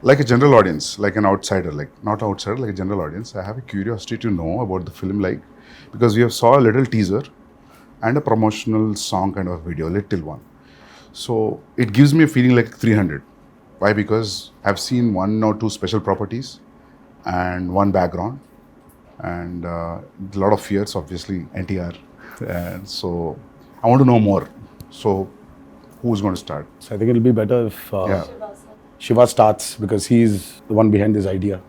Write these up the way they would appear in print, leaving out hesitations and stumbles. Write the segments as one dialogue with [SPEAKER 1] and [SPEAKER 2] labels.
[SPEAKER 1] like a general audience, like an outsider, like not outsider, like a general audience, I have a curiosity to know about the film, like, because we have saw a little teaser and a promotional song kind of video, little one. So it gives me a feeling like 300. Why? Because I've seen one or two special properties and one background and a lot of fears, obviously, NTR. And so I want to know more. So who's going to start?
[SPEAKER 2] So I think it'll be better if
[SPEAKER 1] Yeah.
[SPEAKER 2] Shiva starts, because he's the one behind this idea.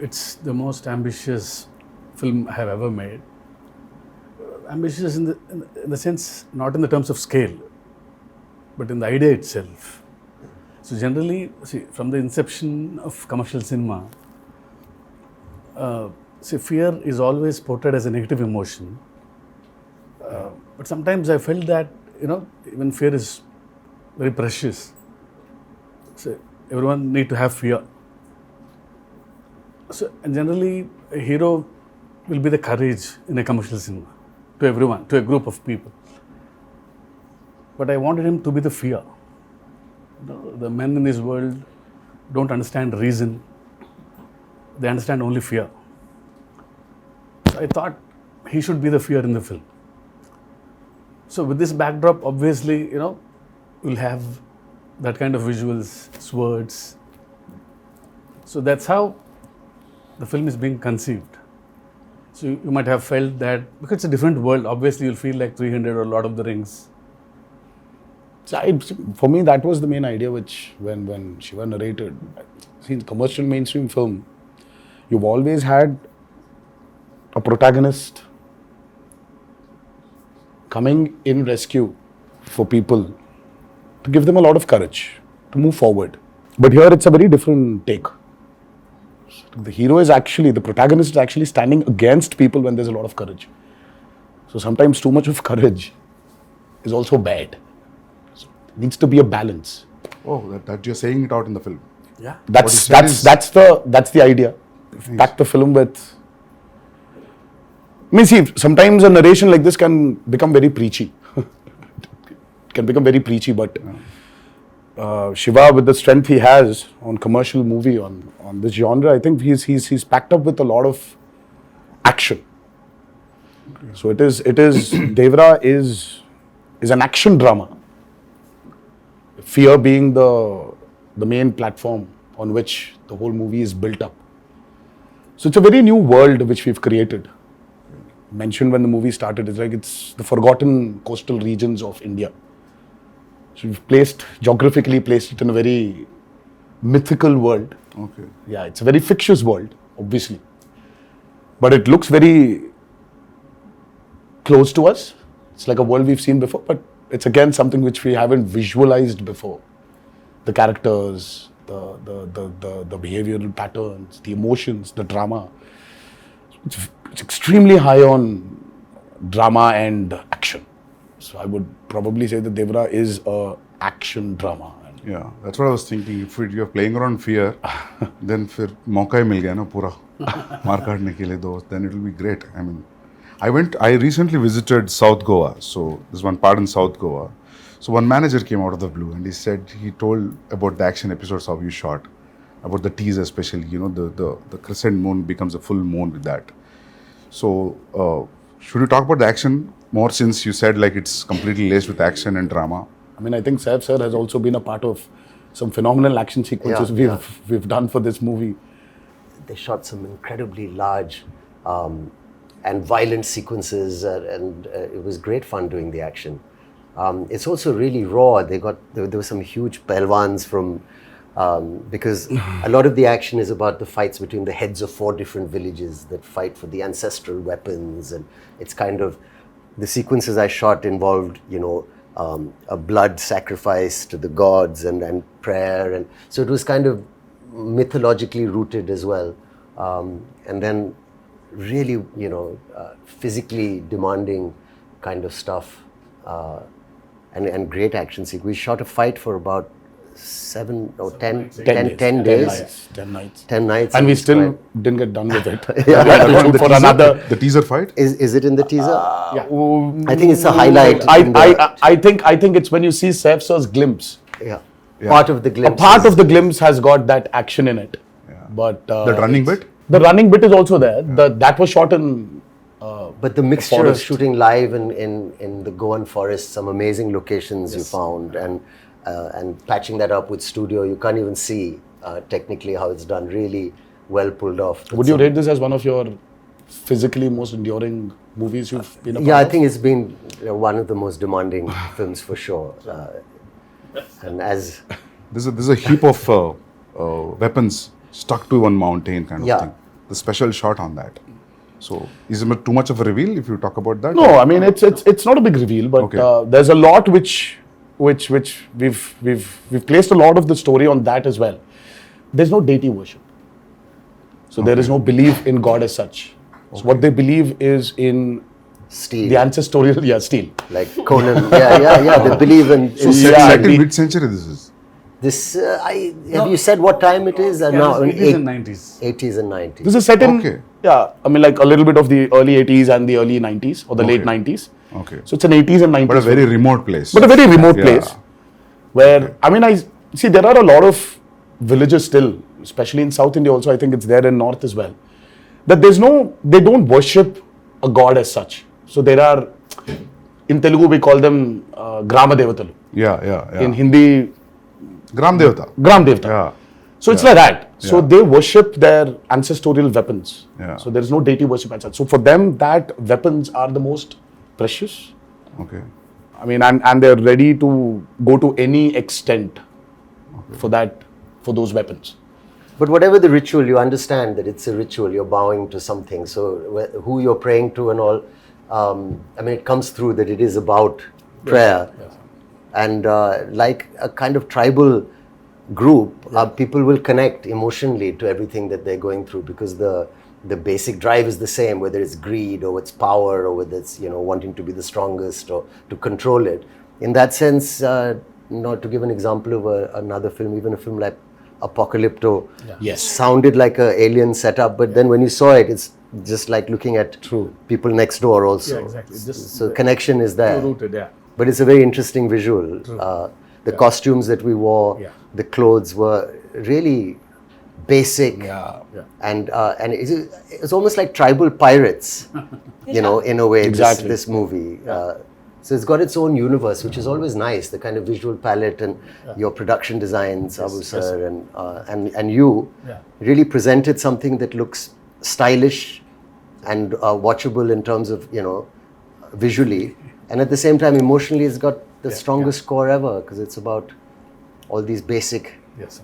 [SPEAKER 3] It's the most ambitious film I have ever made. Ambitious in the sense, not in the terms of scale, but in the idea itself. So generally, see, from the inception of commercial cinema, fear is always portrayed as a negative emotion. But sometimes I felt that, even fear is very precious. So everyone need to have fear. So, and generally, a hero will be the courage in a commercial cinema to everyone, to a group of people. But I wanted him to be the fear. The men in this world don't understand reason. They understand only fear. So I thought he should be the fear in the film. So with this backdrop, obviously, we'll have that kind of visuals, swords. So that's how the film is being conceived. So you might have felt that, because it's a different world, obviously you'll feel like 300 or Lord of the Rings.
[SPEAKER 2] So for me, that was the main idea, which when Shiva narrated. See, in commercial mainstream film, you've always had a protagonist coming in rescue for people, to give them a lot of courage to move forward. But here it's a very different take. The hero is actually, the protagonist is actually standing against people when there's a lot of courage. So sometimes too much of courage is also bad. So it needs to be a balance.
[SPEAKER 1] Oh, that you're saying it out in the film.
[SPEAKER 3] Yeah.
[SPEAKER 2] That's the idea. Pack the film with. I mean, see, sometimes a narration like this can become very preachy. It can become very preachy, but Shiva, with the strength he has on commercial movie, on this genre, I think he's packed up with a lot of action. Okay. So it is Devara is an action drama. Fear being the main platform on which the whole movie is built up. So it's a very new world which we've created. Mentioned when the movie started, it's the forgotten coastal regions of India. So we've geographically placed it in a very mythical world.
[SPEAKER 1] Okay.
[SPEAKER 2] Yeah, it's a very fictitious world, obviously. But it looks very close to us. It's like a world we've seen before, but it's again something which we haven't visualized before. The characters, the behavioral patterns, the emotions, the drama. It's extremely high on drama and action. So I would probably say that Devara is a action drama.
[SPEAKER 1] Yeah, that's what I was thinking. If you're playing around fear, then फिर मौका ही मिल गया ना पूरा मार काटने के लिए दो. Then it will be great. I mean, I recently visited South Goa. So there's one part in South Goa. So one manager came out of the blue and he told about the action episodes how you shot, about the teaser especially. The crescent moon becomes a full moon with that. So should we talk about the action more, since you said like it's completely laced with action and drama?
[SPEAKER 2] I mean, I think Saif sir has also been a part of some phenomenal action sequences we've done for this movie.
[SPEAKER 4] They shot some incredibly large and violent sequences, and it was great fun doing the action. It's also really raw. There were some huge pelwans from, because a lot of the action is about the fights between the heads of 4 different villages that fight for the ancestral weapons, and it's kind of, the sequences I shot involved, a blood sacrifice to the gods and prayer, and so it was kind of mythologically rooted as well, and then really, physically demanding kind of stuff, and great action sequence. We shot a fight for about 10 days.
[SPEAKER 2] 10 nights.
[SPEAKER 4] 10 nights.
[SPEAKER 2] And we still didn't get done with it.
[SPEAKER 1] The teaser fight?
[SPEAKER 4] Is it in the teaser?
[SPEAKER 2] Yeah.
[SPEAKER 4] I think it's a highlight.
[SPEAKER 2] I think it's when you see Saif sir's glimpse.
[SPEAKER 4] Yeah. Part of the
[SPEAKER 2] A
[SPEAKER 4] glimpse.
[SPEAKER 2] part of the glimpse has got that action in it. But
[SPEAKER 1] The running
[SPEAKER 2] it's-
[SPEAKER 1] bit?
[SPEAKER 2] The running bit is also there. That was shot in.
[SPEAKER 4] But the mixture of
[SPEAKER 2] forest.
[SPEAKER 4] shooting live in the Goan forest, some amazing locations you found, and patching that up with studio, you can't even see technically how it's done. Really well pulled off.
[SPEAKER 2] Would you rate this as one of your physically most enduring movies you've been a part
[SPEAKER 4] Yeah, I
[SPEAKER 2] of?
[SPEAKER 4] think it's been one of the most demanding films for sure. And as
[SPEAKER 1] There's a heap of weapons stuck to one mountain kind of
[SPEAKER 4] Yeah.
[SPEAKER 1] thing. The special shot on that. So is it too much of a reveal if you talk about that?
[SPEAKER 2] No, I mean it's not a big reveal, but
[SPEAKER 1] Okay.
[SPEAKER 2] there's a lot which we've placed a lot of the story on that as well. There's no deity worship, so there is no belief in God as such. So what they believe is in
[SPEAKER 4] Steel,
[SPEAKER 2] the ancestorial steel.
[SPEAKER 4] like Conan. Yeah. They believe in
[SPEAKER 1] So
[SPEAKER 2] Yeah,
[SPEAKER 1] set in
[SPEAKER 2] the-
[SPEAKER 1] mid-century this is.
[SPEAKER 4] this. Have you said what time it is?
[SPEAKER 3] Yeah,
[SPEAKER 4] No,
[SPEAKER 3] it is in 90s.
[SPEAKER 4] 80s and 90s.
[SPEAKER 2] This is set in
[SPEAKER 1] Okay.
[SPEAKER 2] I mean like a little bit of the early 80s and the early 90s or the late
[SPEAKER 1] Okay.
[SPEAKER 2] 90s.
[SPEAKER 1] Okay.
[SPEAKER 2] So it's an 80s and 90s.
[SPEAKER 1] But a very remote place.
[SPEAKER 2] But a very remote
[SPEAKER 1] Yeah.
[SPEAKER 2] place where, I mean, I see there are a lot of villages still, especially in South India also, I think it's there in North as well, that they don't worship a god as such. So there are, in Telugu we call them Grama Devatalu.
[SPEAKER 1] Yeah.
[SPEAKER 2] In Hindi,
[SPEAKER 1] Gram Devata.
[SPEAKER 2] Gram Devata.
[SPEAKER 1] Yeah.
[SPEAKER 2] So it's like that. So
[SPEAKER 1] Yeah.
[SPEAKER 2] they worship their ancestorial weapons.
[SPEAKER 1] Yeah.
[SPEAKER 2] So there is no deity worship as such. So for them, that weapons are the most precious.
[SPEAKER 1] Okay.
[SPEAKER 2] I mean, and they're ready to go to any extent for those weapons.
[SPEAKER 4] But whatever the ritual, you understand that it's a ritual. You're bowing to something. So who you're praying to and all, I mean, it comes through that it is about prayer.
[SPEAKER 2] Yes.
[SPEAKER 4] And like a kind of tribal group, people will connect emotionally to everything that they're going through because the basic drive is the same, whether it's greed or it's power or whether it's wanting to be the strongest or to control it. In that sense, to give an example of another film, even a film like Apocalypto,
[SPEAKER 2] Yes.
[SPEAKER 4] sounded like an alien setup, but then when you saw it, it's just like looking at people next door also.
[SPEAKER 3] Yeah, exactly. Just
[SPEAKER 4] So connection is there.
[SPEAKER 3] rooted, yeah.
[SPEAKER 4] But it's a very interesting visual. The costumes that we wore,
[SPEAKER 3] Yeah.
[SPEAKER 4] the clothes were really basic.
[SPEAKER 2] Yeah.
[SPEAKER 4] And it's almost like tribal pirates, in a way,
[SPEAKER 2] Exactly.
[SPEAKER 4] this movie. So it's got its own universe, which is always nice, the kind of visual palette and your production design, Sabu sir, and you
[SPEAKER 3] Yeah.
[SPEAKER 4] really presented something that looks stylish and watchable in terms of, visually. And at the same time, emotionally, it's got the strongest score ever because it's about all these basic
[SPEAKER 3] Yes. Sir.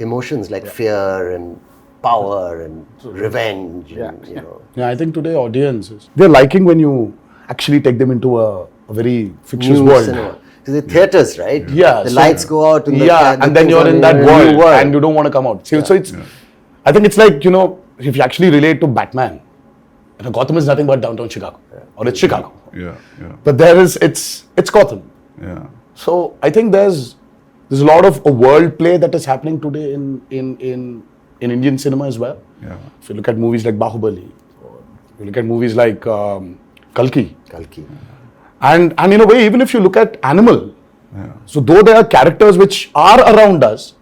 [SPEAKER 4] emotions like fear and power and revenge. And,
[SPEAKER 2] Yeah, I think today audiences, they're liking when you actually take them into a very fictitious
[SPEAKER 4] new
[SPEAKER 2] world.
[SPEAKER 4] cinema. So the theaters, right?
[SPEAKER 2] Yeah.
[SPEAKER 4] The
[SPEAKER 2] so-
[SPEAKER 4] lights go out. And
[SPEAKER 2] and then you're in that world and you don't want to come out. So it's, I think it's like, if you actually relate to Batman, Gotham is nothing but downtown Chicago. Or it's Chicago.
[SPEAKER 1] Yeah.
[SPEAKER 2] But it's Gotham.
[SPEAKER 1] Yeah.
[SPEAKER 2] So I think there's a lot of a world play that is happening today in Indian cinema as well.
[SPEAKER 1] Yeah.
[SPEAKER 2] If you look at movies like Bahubali, or you look at movies like Kalki, and in a way, even if you look at Animal, so though there are characters which are around us,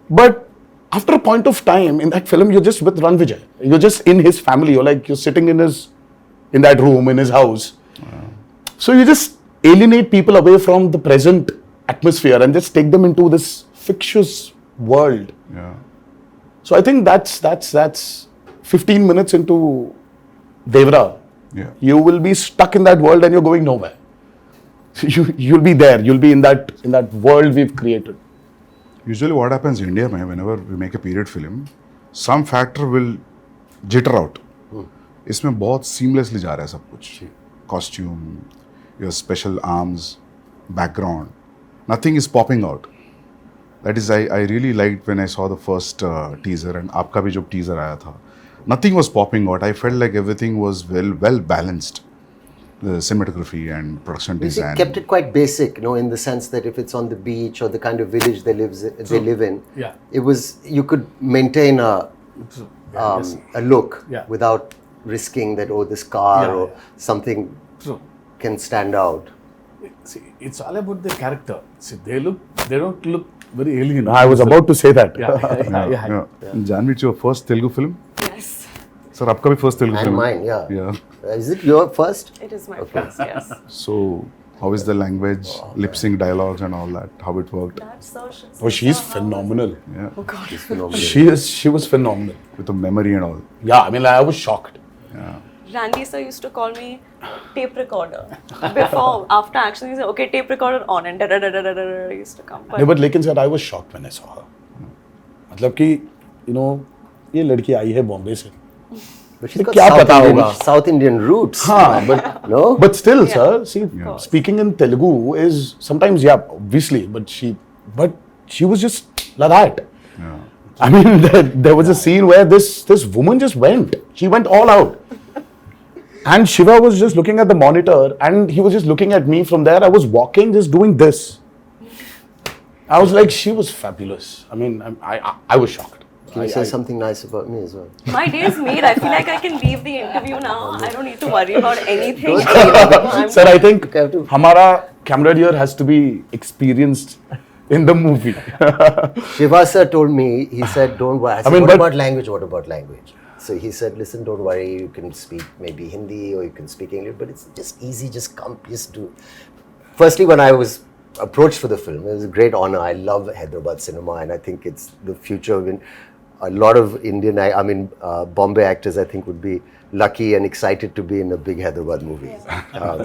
[SPEAKER 2] but after a point of time in that film, you're just with Ran Vijay. You're just in his family. You're sitting in that room in his house. So you just alienate people away from the present atmosphere and just take them into this fictitious world.
[SPEAKER 1] Yeah.
[SPEAKER 2] So I think that's 15 minutes into Devara.
[SPEAKER 1] Yeah.
[SPEAKER 2] You will be stuck in that world and you're going nowhere. You'll be there. You'll be in that world we've created.
[SPEAKER 1] Usually what happens in India, whenever we make a period film, some factor will jitter out. इसमें बहुत seamlessly जा रहा है सब कुछ. Costume, your special arms, background, nothing is popping out. That is, I really liked when I saw the first teaser and आपका भी जो teaser आया था. Nothing was popping out. I felt like everything was well balanced. The cinematography and production
[SPEAKER 4] They
[SPEAKER 1] design.
[SPEAKER 4] kept it quite basic, in the sense that if it's on the beach or the kind of village they live in,
[SPEAKER 3] Yeah.
[SPEAKER 4] it was, you could maintain a look
[SPEAKER 3] Yeah.
[SPEAKER 4] without risking that, this car
[SPEAKER 3] Yeah,
[SPEAKER 4] or
[SPEAKER 3] yeah.
[SPEAKER 4] something
[SPEAKER 3] True.
[SPEAKER 4] can stand out.
[SPEAKER 3] See, it's all about the character. See, they don't look very alien.
[SPEAKER 2] I was about to say that.
[SPEAKER 3] Yeah.
[SPEAKER 1] Janvi, it's your first Telugu film?
[SPEAKER 5] Yes,
[SPEAKER 1] Sir, आपका भी first Telugu
[SPEAKER 4] And
[SPEAKER 1] film?
[SPEAKER 4] mine, yeah.
[SPEAKER 1] Yeah.
[SPEAKER 4] Is it your first?
[SPEAKER 5] it is my first, yes.
[SPEAKER 1] So, how is the language, lip sync dialogues and all that? How it worked?
[SPEAKER 5] That's so
[SPEAKER 2] Oh, she's phenomenal.
[SPEAKER 1] Yeah.
[SPEAKER 5] Oh God.
[SPEAKER 2] She was phenomenal.
[SPEAKER 1] With the memory and all.
[SPEAKER 2] Yeah, I mean, I was shocked.
[SPEAKER 1] Yeah.
[SPEAKER 5] Randy sir used to call me tape recorder. Before, after action, he said, okay, tape recorder on, and da-da-da-da-da-da used to come.
[SPEAKER 2] No, but लेकिन sir, I was shocked when I saw her. मतलब कि, you know, ये लड़की आई है बॉम्बे से.
[SPEAKER 4] But she's got
[SPEAKER 2] क्या पता
[SPEAKER 4] South Indian,
[SPEAKER 2] होगा?
[SPEAKER 4] South Indian roots.
[SPEAKER 2] हाँ, but
[SPEAKER 4] No?
[SPEAKER 2] But still,
[SPEAKER 5] Yeah.
[SPEAKER 2] sir, see,
[SPEAKER 5] course.
[SPEAKER 2] speaking in Telugu is sometimes, yeah, obviously, but she was just like that.
[SPEAKER 1] Yeah.
[SPEAKER 2] I mean, there was a scene where this woman just went. She went all out. And Shiva was just looking at the monitor and he was just looking at me from there. I was walking, just doing this. I was like, she was fabulous. I mean, I was shocked.
[SPEAKER 4] Can you say something nice about me as well?
[SPEAKER 5] My day is made. I feel like I can leave the interview now. I don't need to worry about anything.
[SPEAKER 2] Sir, I think
[SPEAKER 4] Okay, I have to-
[SPEAKER 2] Hamara camera here has to be experienced in the movie.
[SPEAKER 4] Shiva sir told me, he said, don't worry. I said,
[SPEAKER 2] mean,
[SPEAKER 4] what
[SPEAKER 2] but-
[SPEAKER 4] about language? What about language? So he said, listen, don't worry. You can speak maybe Hindi or you can speak English, but it's just easy. Just come, just do. Firstly, when I was approached for the film, it was a great honor. I love Hyderabad cinema and I think it's the future of a lot of Indian, Bombay actors, I think, would be lucky and excited to be in a big Hyderabad movie.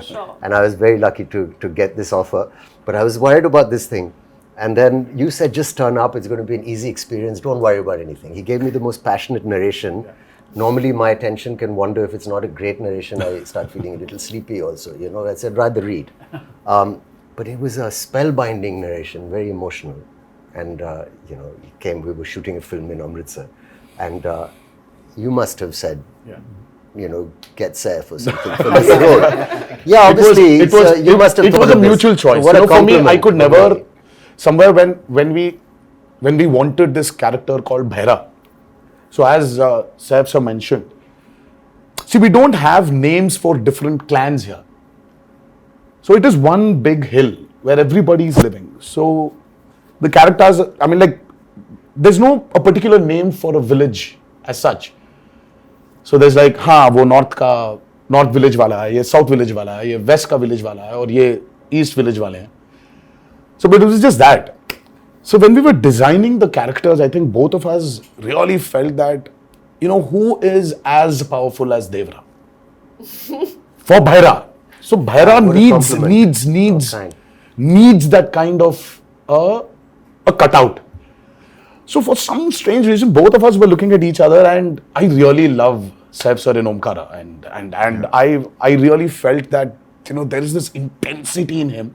[SPEAKER 5] Sure.
[SPEAKER 4] And I was very lucky to get this offer. But I was worried about this thing. And then you said, just turn up. It's going to be an easy experience. Don't worry about anything. He gave me the most passionate narration. Normally, my attention can wander. If it's not a great narration, I start feeling a little sleepy also. You know, I said, rather read. But it was a spellbinding narration, very emotional. And, we were shooting a film in Amritsar. And you must have said, get Saif or something for this role. Yeah, obviously, you must have
[SPEAKER 2] it
[SPEAKER 4] thought
[SPEAKER 2] was a
[SPEAKER 4] of this.
[SPEAKER 2] mutual choice.
[SPEAKER 4] What
[SPEAKER 2] You
[SPEAKER 4] a
[SPEAKER 2] know, for me, I
[SPEAKER 4] compliment.
[SPEAKER 2] could never, somewhere when we wanted this character called Bhaira. So as Saif sir mentioned, see, we don't have names for different clans here. So it is one big hill where everybody is living. So the characters, I mean, like, there's no a particular name for a village as such. So there's like, हाँ वो north village वाला है, ये south village वाला है, ये west का village वाला है, और ये east village वाले हैं. So but it was just that. So when we were designing the characters, I think both of us really felt that, who is as powerful as Devara? For Bhaira. So Bhaira
[SPEAKER 4] What a compliment.
[SPEAKER 2] needs that kind of a cutout. So for some strange reason, both of us were looking at each other, and I really love Saif sir in Omkara, and I really felt that there is this intensity in him.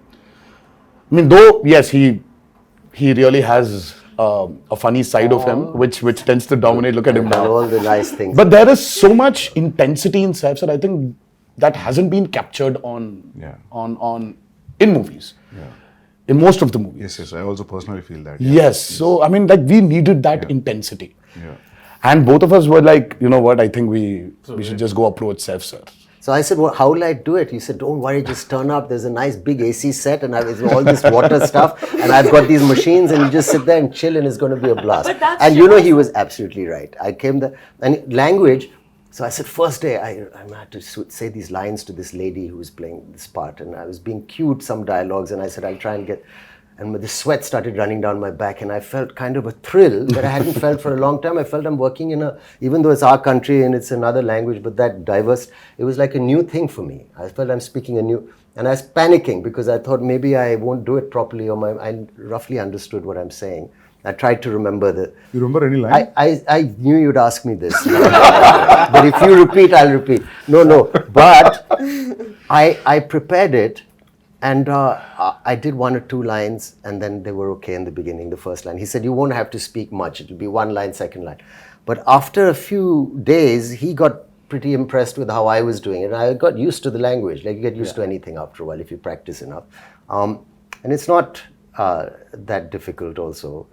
[SPEAKER 2] I mean, though yes, he really has a funny side of him, which tends to dominate. Look at him
[SPEAKER 4] And
[SPEAKER 2] now.
[SPEAKER 4] all the nice things.
[SPEAKER 2] But there is so much intensity in Saif sir. I think that hasn't been captured on in movies.
[SPEAKER 1] Yeah.
[SPEAKER 2] In most of the movies.
[SPEAKER 1] Yes. I also personally feel that.
[SPEAKER 2] Yes. So, I mean, like, we needed that intensity.
[SPEAKER 1] Yeah.
[SPEAKER 2] And both of us were like, you know what, I think we should just go approach Saif sir.
[SPEAKER 4] So I said, well, how will I do it? He said, don't worry, just turn up. There's a nice big AC set and it's all this water stuff. And I've got these machines and you just sit there and chill and it's going to be a blast.
[SPEAKER 5] But that's
[SPEAKER 4] And he was absolutely right. I came there and language. So I said, first day, I had to say these lines to this lady who was playing this part. And I was being cued some dialogues and I said, I'll try and get... And the sweat started running down my back and I felt kind of a thrill that I hadn't felt for a long time. I felt I'm working even though it's our country and it's another language, but that diverse, it was like a new thing for me. I felt I'm speaking and I was panicking because I thought maybe I won't do it properly or I roughly understood what I'm saying. I tried to remember
[SPEAKER 1] You remember any line?
[SPEAKER 4] I knew you'd ask me this. But if you repeat, I'll repeat. No. But I prepared it. And I did 1 or 2 lines, and then they were okay in the beginning, the first line. He said, you won't have to speak much. It'll be 1 line, second line. But after a few days, he got pretty impressed with how I was doing it. And I got used to the language. Like, you get used to anything after a while if you practice enough. And it's not that difficult also.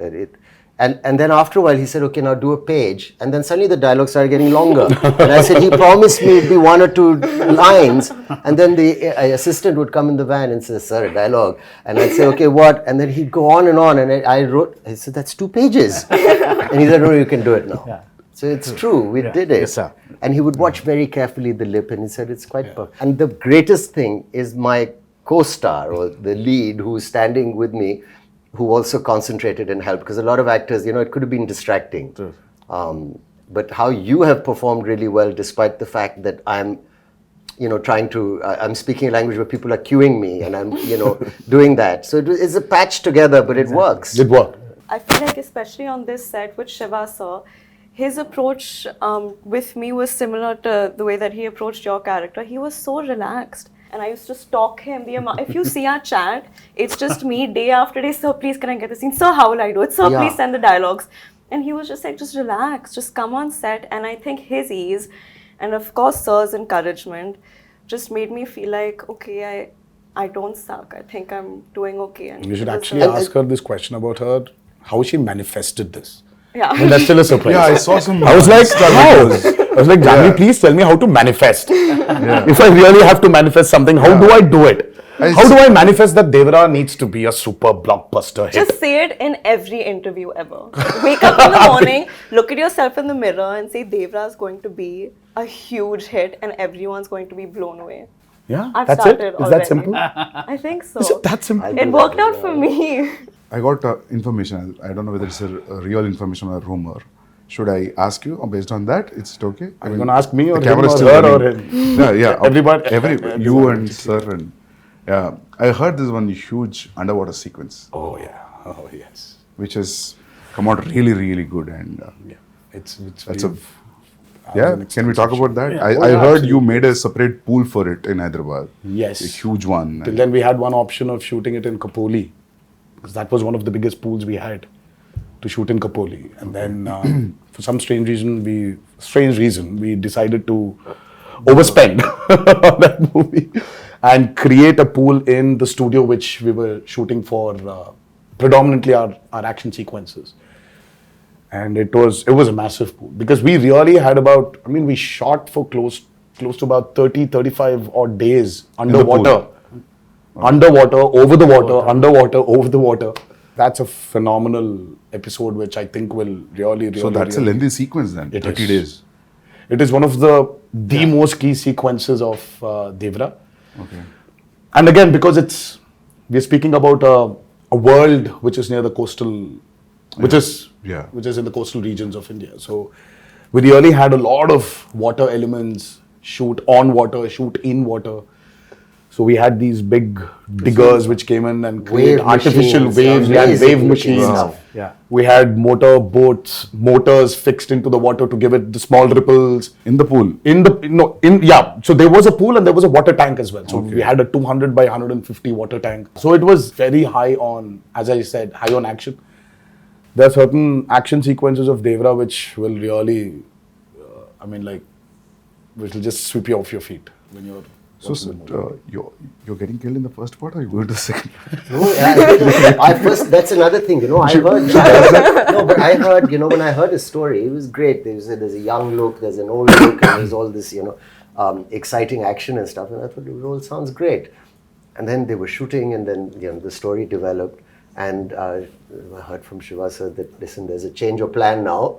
[SPEAKER 4] And then after a while, he said, okay, now do a page. And then suddenly the dialogue started getting longer. And I said, he promised me it'd be 1 or 2 lines. And then the assistant would come in the van and say, sir, a dialogue. And I'd say, okay, what? And then he'd go on. And I said, that's 2 pages. And he said, no, you can do it now.
[SPEAKER 3] Yeah.
[SPEAKER 4] So it's true, we did it.
[SPEAKER 3] Yes, sir.
[SPEAKER 4] And he would watch very carefully the lip and he said, it's quite perfect. And the greatest thing is my co-star or the lead who's standing with me, who also concentrated and helped, because a lot of actors, it could have been distracting. But how you have performed really well, despite the fact that I'm, trying to, I'm speaking a language where people are cueing me and I'm, doing that. So it's a patch together, but it works.
[SPEAKER 2] It worked.
[SPEAKER 5] I feel like especially on this set with Shiva sir, his approach with me was similar to the way that he approached your character. He was so relaxed. And I used to stalk him. If you see our chat, it's just me day after day. Sir, please can I get the scene? Sir, how will I do it? Sir, please send the dialogues. And he was just like, just relax, just come on set. And I think his ease and of course sir's encouragement just made me feel like, okay, I don't suck. I think I'm doing okay. And
[SPEAKER 2] You should
[SPEAKER 5] it was
[SPEAKER 2] actually
[SPEAKER 5] a-
[SPEAKER 2] ask her this question about how she manifested this.
[SPEAKER 5] Yeah.
[SPEAKER 2] And that's still a surprise.
[SPEAKER 1] Yeah, I saw some.
[SPEAKER 2] I was like,
[SPEAKER 1] Insta
[SPEAKER 2] how?
[SPEAKER 1] videos.
[SPEAKER 2] I was like, Janvi, please tell me how to manifest. If I really have to manifest something, how do I do it? How do I manifest that Devara needs to be a super blockbuster hit?
[SPEAKER 5] Just say it in every interview ever. Wake up in the morning, look at yourself in the mirror and say Devara is going to be a huge hit and everyone's going to be blown away.
[SPEAKER 2] Yeah,
[SPEAKER 5] I've
[SPEAKER 2] that's it.
[SPEAKER 5] started
[SPEAKER 2] Is that
[SPEAKER 5] already.
[SPEAKER 2] simple?
[SPEAKER 5] I think so.
[SPEAKER 2] Is it that simple?
[SPEAKER 5] It worked out for me.
[SPEAKER 1] I got information. I don't know whether it's a real information or a rumor. Should I ask you, or based on that, is it okay?
[SPEAKER 2] Are you going to ask me or
[SPEAKER 1] the
[SPEAKER 2] him
[SPEAKER 1] camera is
[SPEAKER 2] or
[SPEAKER 1] still
[SPEAKER 2] her or
[SPEAKER 1] running.
[SPEAKER 2] him?
[SPEAKER 1] Yeah.
[SPEAKER 2] Everybody.
[SPEAKER 1] You and sir and yeah. I heard this one huge underwater sequence,
[SPEAKER 2] Oh, yeah. Oh, yes.
[SPEAKER 1] which has come out really, really good. And
[SPEAKER 2] Yeah. It's
[SPEAKER 1] that's
[SPEAKER 2] very-
[SPEAKER 1] yeah. Can we talk about that?
[SPEAKER 3] Yeah.
[SPEAKER 1] I heard you made a separate pool for it in Hyderabad.
[SPEAKER 2] Yes.
[SPEAKER 1] A huge one.
[SPEAKER 2] Till then, we had one option of shooting it in Kapoli, because that was one of the biggest pools we had to shoot in Kapoli. And then, for some strange reason, we decided to overspend on that movie and create a pool in the studio which we were shooting for predominantly our action sequences. And it was a massive pool because we really had we shot for close to about 35 odd days underwater. Underwater, over the water, underwater, over the water. That's a phenomenal episode which I think will really
[SPEAKER 1] So that's a lengthy sequence then.
[SPEAKER 2] It
[SPEAKER 1] 30
[SPEAKER 2] is.
[SPEAKER 1] days.
[SPEAKER 2] It is one of the most key sequences of Devara.
[SPEAKER 1] Okay.
[SPEAKER 2] And again, because we're speaking about a world which is near the coastal, which is in the coastal regions of India. So we really had a lot of water elements, shoot on water, shoot in water. So we had these big diggers which came in and create
[SPEAKER 4] Wave
[SPEAKER 2] artificial
[SPEAKER 4] machines,
[SPEAKER 2] waves. We had
[SPEAKER 4] amazing
[SPEAKER 2] wave
[SPEAKER 4] looking
[SPEAKER 2] machines.
[SPEAKER 4] stuff.
[SPEAKER 3] Yeah.
[SPEAKER 2] We had motors fixed into the water to give it the small ripples.
[SPEAKER 1] In the pool.
[SPEAKER 2] So there was a pool and there was a water tank as well. So we had a 200 by 150 water tank. So it was very high on, as I said, high on action. There are certain action sequences of Devara which will really, which will just sweep you off your feet when you're.
[SPEAKER 1] So you're getting killed in the first part, or you go to the second?
[SPEAKER 4] No, that's another thing, I heard, when I heard his story, it was great. There's a young look, there's an old look, and there's all this, exciting action and stuff. And I thought, it all sounds great. And then they were shooting, and then, the story developed. And I heard from Shiva sir that, listen, there's a change of plan now.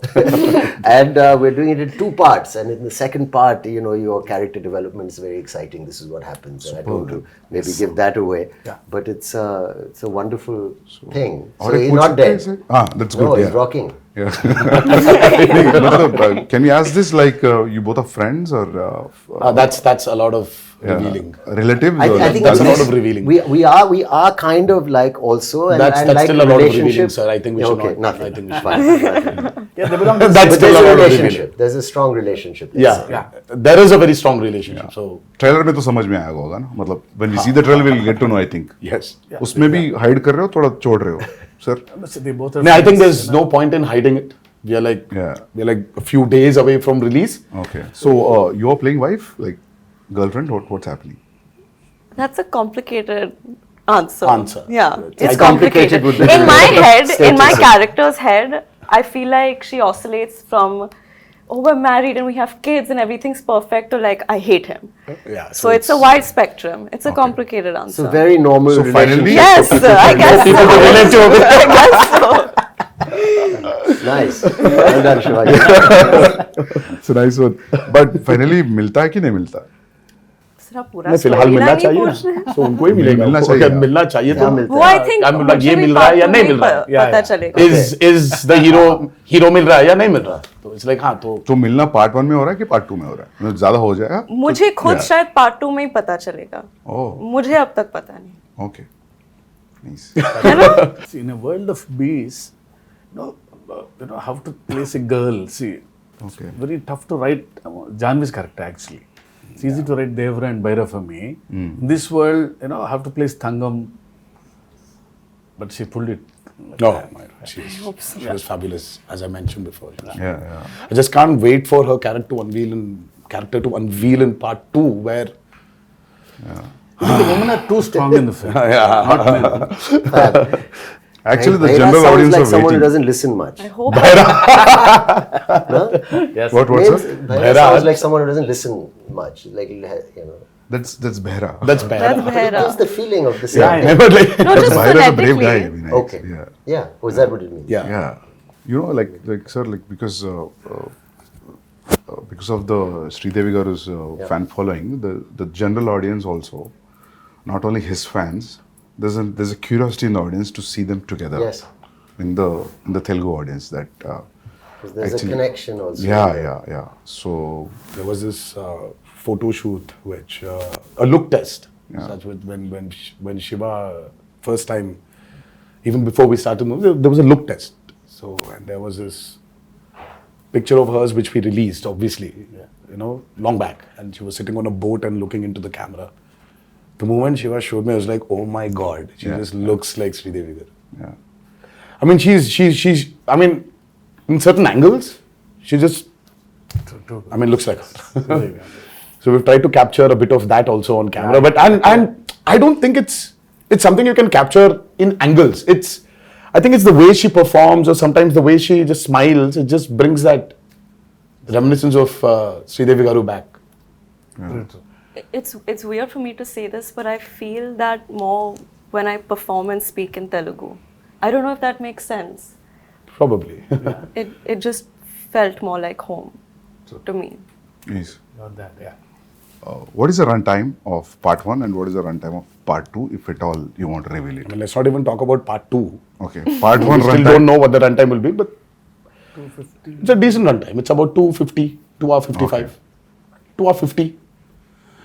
[SPEAKER 4] And we're doing it in 2 parts. And in the second part, your character development is very exciting. This is what happens. And I don't want to maybe give that away.
[SPEAKER 2] Yeah.
[SPEAKER 4] But it's a wonderful thing.
[SPEAKER 1] Or
[SPEAKER 4] So
[SPEAKER 1] a
[SPEAKER 4] he's
[SPEAKER 1] put
[SPEAKER 4] not dead.
[SPEAKER 1] surprise, that's good.
[SPEAKER 4] No,
[SPEAKER 1] yeah.
[SPEAKER 4] he's rocking.
[SPEAKER 1] Yeah. Can we ask this like you both are friends or
[SPEAKER 2] That's a lot of revealing.
[SPEAKER 1] relatives?
[SPEAKER 4] I
[SPEAKER 1] or
[SPEAKER 4] think
[SPEAKER 2] That's
[SPEAKER 4] it's
[SPEAKER 2] a lot
[SPEAKER 4] less-
[SPEAKER 2] of revealing.
[SPEAKER 4] We are kind of like also and
[SPEAKER 2] That's
[SPEAKER 4] like
[SPEAKER 2] still a lot of revealing,
[SPEAKER 4] relationship.
[SPEAKER 2] sir. I think we should
[SPEAKER 4] okay,
[SPEAKER 2] not.
[SPEAKER 4] nothing.
[SPEAKER 2] I think we should
[SPEAKER 4] Fine.
[SPEAKER 3] Yeah, they belong to
[SPEAKER 2] That's
[SPEAKER 4] But
[SPEAKER 2] still
[SPEAKER 4] there's
[SPEAKER 2] a
[SPEAKER 4] a
[SPEAKER 2] lot of revealing.
[SPEAKER 4] relationship. There's a strong relationship.
[SPEAKER 2] Yeah. There is a very strong relationship. So
[SPEAKER 1] trailer में तो समझ में आएगा होगा ना मतलब when we see the trailer we'll get to know I think
[SPEAKER 2] yes.
[SPEAKER 1] उसमें भी hide कर रहे हो थोड़ा छोड़ रहे हो sir
[SPEAKER 3] They both are
[SPEAKER 2] No, I think
[SPEAKER 3] friends,
[SPEAKER 2] there's
[SPEAKER 3] you know.
[SPEAKER 2] no point in hiding it. We are like
[SPEAKER 1] Yeah.
[SPEAKER 2] a few days away from release.
[SPEAKER 1] okay so you're playing wife like girlfriend what's happening
[SPEAKER 5] That's a complicated answer.
[SPEAKER 2] Answer.
[SPEAKER 5] Yeah,
[SPEAKER 2] It's
[SPEAKER 5] it's
[SPEAKER 4] complicated
[SPEAKER 5] complicated.
[SPEAKER 4] with the
[SPEAKER 5] In my head, in my
[SPEAKER 4] status.
[SPEAKER 5] character's head, I feel like she oscillates from, oh, we're married and we have kids and everything's perfect, to like, I hate him.
[SPEAKER 2] Yeah.
[SPEAKER 5] So it's a wide spectrum. It's a complicated answer.
[SPEAKER 4] It's a very normal
[SPEAKER 1] So finally-
[SPEAKER 4] relationship.
[SPEAKER 5] Yes, I guess so. I guess so.
[SPEAKER 4] Nice. Well done, Shivaji.
[SPEAKER 1] It's a nice one. But finally, मिलता है कि नहीं मिलता?
[SPEAKER 5] सिर्फ पूरा
[SPEAKER 2] नहीं, फिलहाल
[SPEAKER 5] storyline
[SPEAKER 2] मिलना
[SPEAKER 5] ही
[SPEAKER 2] चाहिए
[SPEAKER 5] पूछ रहे हैं।
[SPEAKER 2] ना, तो उनको ही मिलेगा,
[SPEAKER 1] मिलना
[SPEAKER 2] उनको
[SPEAKER 1] चाहिए।
[SPEAKER 2] अगर मिलना चाहिए
[SPEAKER 4] क्या
[SPEAKER 2] तो
[SPEAKER 4] मिलता
[SPEAKER 5] वो I think
[SPEAKER 2] I'm like, ये
[SPEAKER 5] मुझे
[SPEAKER 2] मिल
[SPEAKER 5] भी
[SPEAKER 2] रहा है या
[SPEAKER 5] part
[SPEAKER 2] नहीं
[SPEAKER 5] two
[SPEAKER 2] मिल रहा है?
[SPEAKER 5] में पता चलेगा।
[SPEAKER 2] Is the hero मिल रहा है या नहीं मिल रहा? तो it's like हाँ तो
[SPEAKER 1] तो मिलना पार्ट 1 में हो रहा है कि पार्ट 2 में हो रहा है? मतलब ज्यादा हो जाएगा?
[SPEAKER 5] मुझे खुद
[SPEAKER 1] Yeah.
[SPEAKER 5] शायद पार्ट 2 में ही पता चलेगा।
[SPEAKER 1] ओह,
[SPEAKER 5] मुझे अब तक पता नहीं।
[SPEAKER 1] ओके. Nice.
[SPEAKER 5] है ना?
[SPEAKER 3] See, in a world of bees, how to place a girl. See,
[SPEAKER 1] Okay.
[SPEAKER 3] it's very tough to write Janvi's character actually. It's easy to write Devara and Bhaira for me. In this world, I have to place Thangam, but she pulled it.
[SPEAKER 2] no, she was fabulous, as I mentioned before.
[SPEAKER 1] Yeah.
[SPEAKER 2] I just can't wait for her character to unveil in part 2, where
[SPEAKER 3] The women are too strong in the film. Not men.
[SPEAKER 1] Actually, the
[SPEAKER 4] Bhaira
[SPEAKER 1] general
[SPEAKER 4] sounds
[SPEAKER 1] audience
[SPEAKER 4] like
[SPEAKER 1] are
[SPEAKER 4] someone who
[SPEAKER 1] waiting.
[SPEAKER 4] doesn't listen much.
[SPEAKER 5] I hope.
[SPEAKER 3] Yes.
[SPEAKER 1] What,
[SPEAKER 4] Names-
[SPEAKER 1] sir?
[SPEAKER 4] Bhaira sounds like someone who doesn't listen much. Like,
[SPEAKER 1] That's Behra.
[SPEAKER 2] that's bad.
[SPEAKER 5] That's
[SPEAKER 4] It
[SPEAKER 5] Bhaira.
[SPEAKER 4] gives the feeling of the same.
[SPEAKER 2] Yeah, I remember like
[SPEAKER 5] No, just
[SPEAKER 1] Behra is a brave
[SPEAKER 5] phonetically.
[SPEAKER 1] guy. I mean,
[SPEAKER 4] Okay.
[SPEAKER 1] Yeah.
[SPEAKER 4] Yeah. Was that what it means?
[SPEAKER 2] yeah.
[SPEAKER 1] Yeah. You know, like sir, like because of the Sridevi Garu's fan following, the general audience also, not only his fans, there's a curiosity in the audience to see them together.
[SPEAKER 4] Yes.
[SPEAKER 1] In the Telugu audience, that
[SPEAKER 4] 'Cause there's
[SPEAKER 1] actually-
[SPEAKER 4] a connection also.
[SPEAKER 1] Yeah. So
[SPEAKER 2] There was this photo shoot, which a look test.
[SPEAKER 1] Yeah.
[SPEAKER 2] Such with when Shiva first time, even before we started the movie, there was a look test. So and there was this picture of hers which we released, obviously, long back, and she was sitting on a boat and looking into the camera. The moment Shiva showed me, I was like, oh my god, she
[SPEAKER 1] Yeah.
[SPEAKER 2] just looks like Sridevi Garu.
[SPEAKER 1] yeah.
[SPEAKER 2] I mean, she's. I mean, in certain angles, she just. I mean, looks like her. So we've tried to capture a bit of that also on camera, but and I don't think it's something you can capture in angles. I think it's the way she performs, or sometimes the way she just smiles. It just brings that reminiscence of Sridevi Garu back.
[SPEAKER 5] It's weird for me to say this, but I feel that more when I perform and speak in Telugu. I don't know if that makes sense.
[SPEAKER 2] Probably.
[SPEAKER 5] It just felt more like home to me.
[SPEAKER 1] Yes.
[SPEAKER 3] Not that, yeah.
[SPEAKER 1] What is the runtime of part 1 and what is the runtime of part 2, if at all you want to reveal
[SPEAKER 2] I
[SPEAKER 1] it?
[SPEAKER 2] mean, let's not even talk about part 2.
[SPEAKER 1] Okay. Part 1
[SPEAKER 2] We still
[SPEAKER 1] runtime.
[SPEAKER 2] don't know what the runtime will be, but 250. It's a decent runtime. It's about 250, 2 hour 55,
[SPEAKER 1] Okay.
[SPEAKER 2] 2 hour 50.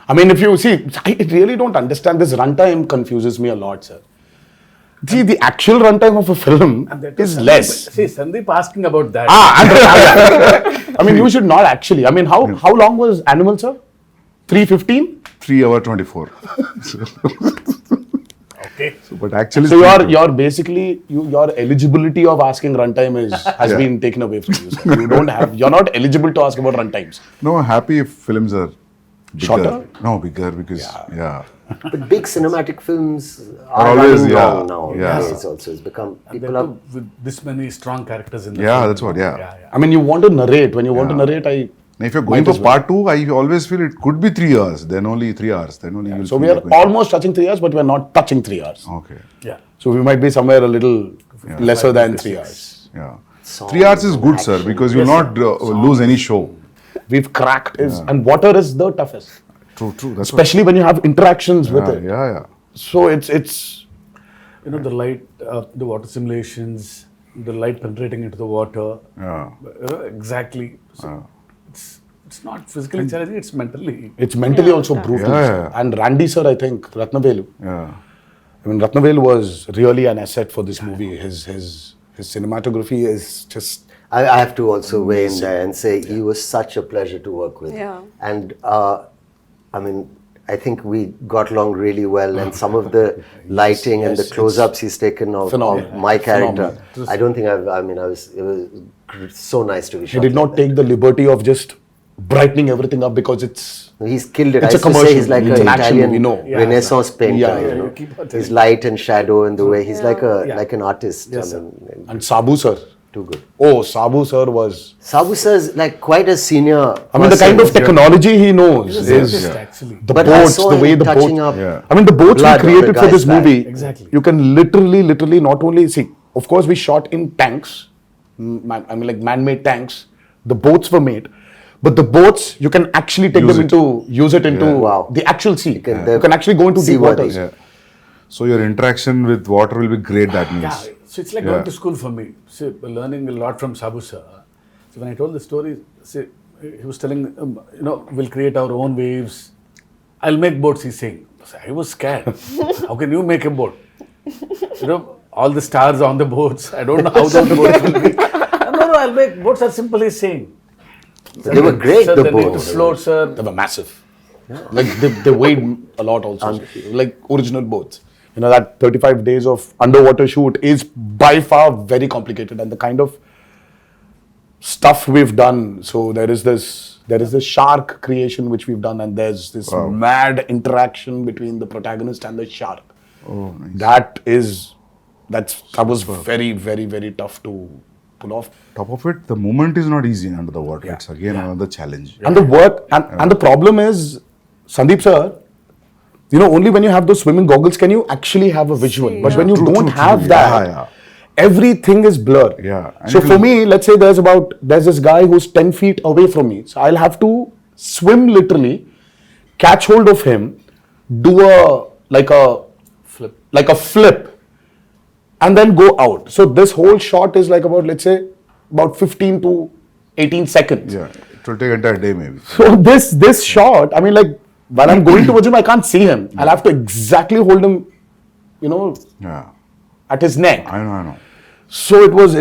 [SPEAKER 2] I mean, if you see, I really don't understand this runtime. Confuses me a lot, sir. See, the actual runtime of a film is less.
[SPEAKER 3] See, Sandeep asking about that.
[SPEAKER 2] I mean, you should not actually. I mean, how long was Animal, sir? 3:15.
[SPEAKER 1] 3 hour 24.
[SPEAKER 3] Okay.
[SPEAKER 1] So, but actually,
[SPEAKER 2] So
[SPEAKER 1] it's
[SPEAKER 2] you're basically your eligibility of asking runtime has
[SPEAKER 1] Yeah.
[SPEAKER 2] been taken away from you, sir. You're not eligible to ask about runtimes.
[SPEAKER 1] No, I'm happy if films are bigger.
[SPEAKER 2] Shorter?
[SPEAKER 1] No, bigger because yeah.
[SPEAKER 4] But big cinematic films are
[SPEAKER 1] always,
[SPEAKER 4] running
[SPEAKER 1] yeah,
[SPEAKER 4] long now.
[SPEAKER 1] yeah.
[SPEAKER 4] Nowadays also, it's become
[SPEAKER 3] And
[SPEAKER 4] people
[SPEAKER 3] that
[SPEAKER 4] are.
[SPEAKER 3] too with this many strong characters in the
[SPEAKER 1] Yeah,
[SPEAKER 3] film.
[SPEAKER 1] that's what, yeah.
[SPEAKER 2] I mean, you want to narrate. When you want to narrate,
[SPEAKER 1] Now, if you're going
[SPEAKER 2] Might
[SPEAKER 1] for
[SPEAKER 2] as well.
[SPEAKER 1] part 2, I always feel it could be 3 hours. Then only 3 hours. Then only you'll
[SPEAKER 2] So
[SPEAKER 1] feel
[SPEAKER 2] we are
[SPEAKER 1] like going-
[SPEAKER 2] almost touching 3 hours, but we're not touching 3 hours.
[SPEAKER 1] Okay.
[SPEAKER 3] Yeah.
[SPEAKER 2] So we might be somewhere a little lesser than 3 hours.
[SPEAKER 1] Yeah.
[SPEAKER 4] Songs
[SPEAKER 1] 3 hours is good, sir,
[SPEAKER 4] action.
[SPEAKER 1] because you'll not lose any show.
[SPEAKER 2] We've cracked and water is the toughest,
[SPEAKER 1] True. That's
[SPEAKER 2] especially when you have interactions with
[SPEAKER 1] what,
[SPEAKER 2] it.
[SPEAKER 1] yeah.
[SPEAKER 2] So it's
[SPEAKER 3] The light, the water simulations, the light penetrating into the water.
[SPEAKER 1] Yeah.
[SPEAKER 3] Exactly. So it's not physically challenging, it's mentally.
[SPEAKER 2] mentally also brutal.
[SPEAKER 1] Yeah,
[SPEAKER 2] sir.
[SPEAKER 1] yeah.
[SPEAKER 2] And Randy sir, I think Ratnavelu.
[SPEAKER 1] Yeah.
[SPEAKER 2] I mean, Ratnavelu was really an asset for this movie. His cinematography is just.
[SPEAKER 4] I have to also weigh in there and say he was such a pleasure to work with.
[SPEAKER 5] Yeah.
[SPEAKER 4] And I mean, I think we got along really well, and some of the lighting and the
[SPEAKER 2] yes,
[SPEAKER 4] close-ups he's taken of
[SPEAKER 2] phenomenal.
[SPEAKER 4] my character.
[SPEAKER 2] Phenomenal.
[SPEAKER 4] I don't think it was so nice to be
[SPEAKER 2] He
[SPEAKER 4] shot.
[SPEAKER 2] did not
[SPEAKER 4] like
[SPEAKER 2] take the liberty of just brightening everything up because it's.
[SPEAKER 4] that. He's killed it.
[SPEAKER 2] It's
[SPEAKER 4] I
[SPEAKER 2] a
[SPEAKER 4] used to say
[SPEAKER 2] commercial.
[SPEAKER 4] he's like
[SPEAKER 2] It's
[SPEAKER 4] an
[SPEAKER 2] an action
[SPEAKER 4] Italian
[SPEAKER 2] movie, no.
[SPEAKER 3] Yeah,
[SPEAKER 4] Renaissance painter.
[SPEAKER 2] Yeah,
[SPEAKER 4] you
[SPEAKER 2] yeah,
[SPEAKER 4] know?
[SPEAKER 3] keep on
[SPEAKER 4] His light and shadow and the way he's like
[SPEAKER 3] Yeah.
[SPEAKER 4] an artist.
[SPEAKER 3] Yes,
[SPEAKER 4] I mean,
[SPEAKER 2] And Sabu sir,
[SPEAKER 4] Too good.
[SPEAKER 2] Oh, Sabu sir was.
[SPEAKER 4] Sabu sir is like quite a senior.
[SPEAKER 2] I mean, the kind of technology he knows
[SPEAKER 3] He's a
[SPEAKER 2] is
[SPEAKER 3] scientist, actually.
[SPEAKER 2] the
[SPEAKER 4] But I
[SPEAKER 2] boats,
[SPEAKER 4] saw
[SPEAKER 2] the way
[SPEAKER 4] him
[SPEAKER 2] the
[SPEAKER 4] touching
[SPEAKER 2] boats.
[SPEAKER 4] up.
[SPEAKER 1] Yeah.
[SPEAKER 2] I mean, the boats we
[SPEAKER 4] blood on
[SPEAKER 2] created
[SPEAKER 4] the
[SPEAKER 2] for
[SPEAKER 4] guy's
[SPEAKER 2] this
[SPEAKER 4] back.
[SPEAKER 2] movie.
[SPEAKER 3] Exactly.
[SPEAKER 2] You can literally not only see. Of course, we shot in tanks. I mean, like man-made tanks. The boats were made, but the boats you can actually take
[SPEAKER 1] Use
[SPEAKER 2] them
[SPEAKER 1] it.
[SPEAKER 2] into use it into
[SPEAKER 4] Wow.
[SPEAKER 2] the actual sea.
[SPEAKER 4] can-
[SPEAKER 2] You can actually go into deep
[SPEAKER 4] seaworthy.
[SPEAKER 2] waters.
[SPEAKER 1] Yeah. So your interaction with water will be great, that means.
[SPEAKER 3] Yeah, so it's like
[SPEAKER 1] Yeah.
[SPEAKER 3] going to school for me. So learning a lot from Sabu sir. So when I told the story, see, he was telling, we'll create our own waves. I'll make boats, he's saying. So I was scared. How can you make a boat? All the stars on the boats. I don't know how those boats will be. No, I'll make boats are simple, he's saying.
[SPEAKER 4] They were great,
[SPEAKER 3] Sir,
[SPEAKER 4] the
[SPEAKER 3] they need to
[SPEAKER 4] boats.
[SPEAKER 3] float, sir.
[SPEAKER 2] They were massive. Like they weighed a lot also. Like original boats. That 35 days of underwater shoot is by far very complicated, and the kind of stuff we've done. So there is this shark creation which we've done, and there's this mad interaction between the protagonist and the shark.
[SPEAKER 1] Oh, nice.
[SPEAKER 2] That was very, very, very tough to pull off.
[SPEAKER 1] Top of it, the movement is not easy under the water. It's again another challenge.
[SPEAKER 2] And the work and the problem is, Sandeep sir, only when you have those swimming goggles can you actually have a visual.
[SPEAKER 5] See,
[SPEAKER 2] But when you
[SPEAKER 1] True,
[SPEAKER 2] don't
[SPEAKER 1] true,
[SPEAKER 2] have
[SPEAKER 1] true.
[SPEAKER 2] that,
[SPEAKER 1] Yeah.
[SPEAKER 2] everything is blur.
[SPEAKER 1] Yeah. And
[SPEAKER 2] So
[SPEAKER 1] it
[SPEAKER 2] for
[SPEAKER 1] will-
[SPEAKER 2] me, let's say there's this guy who's 10 feet away from me. So I'll have to swim literally, catch hold of him, do a flip, and then go out. So this whole shot is like about 15 to 18 seconds.
[SPEAKER 1] Yeah. It will take entire day maybe.
[SPEAKER 2] So this shot, I mean, like while I'm going towards him, I can't see him. I'll have to exactly hold him,
[SPEAKER 1] Yeah.
[SPEAKER 2] at his neck.
[SPEAKER 1] I know.
[SPEAKER 2] So it was.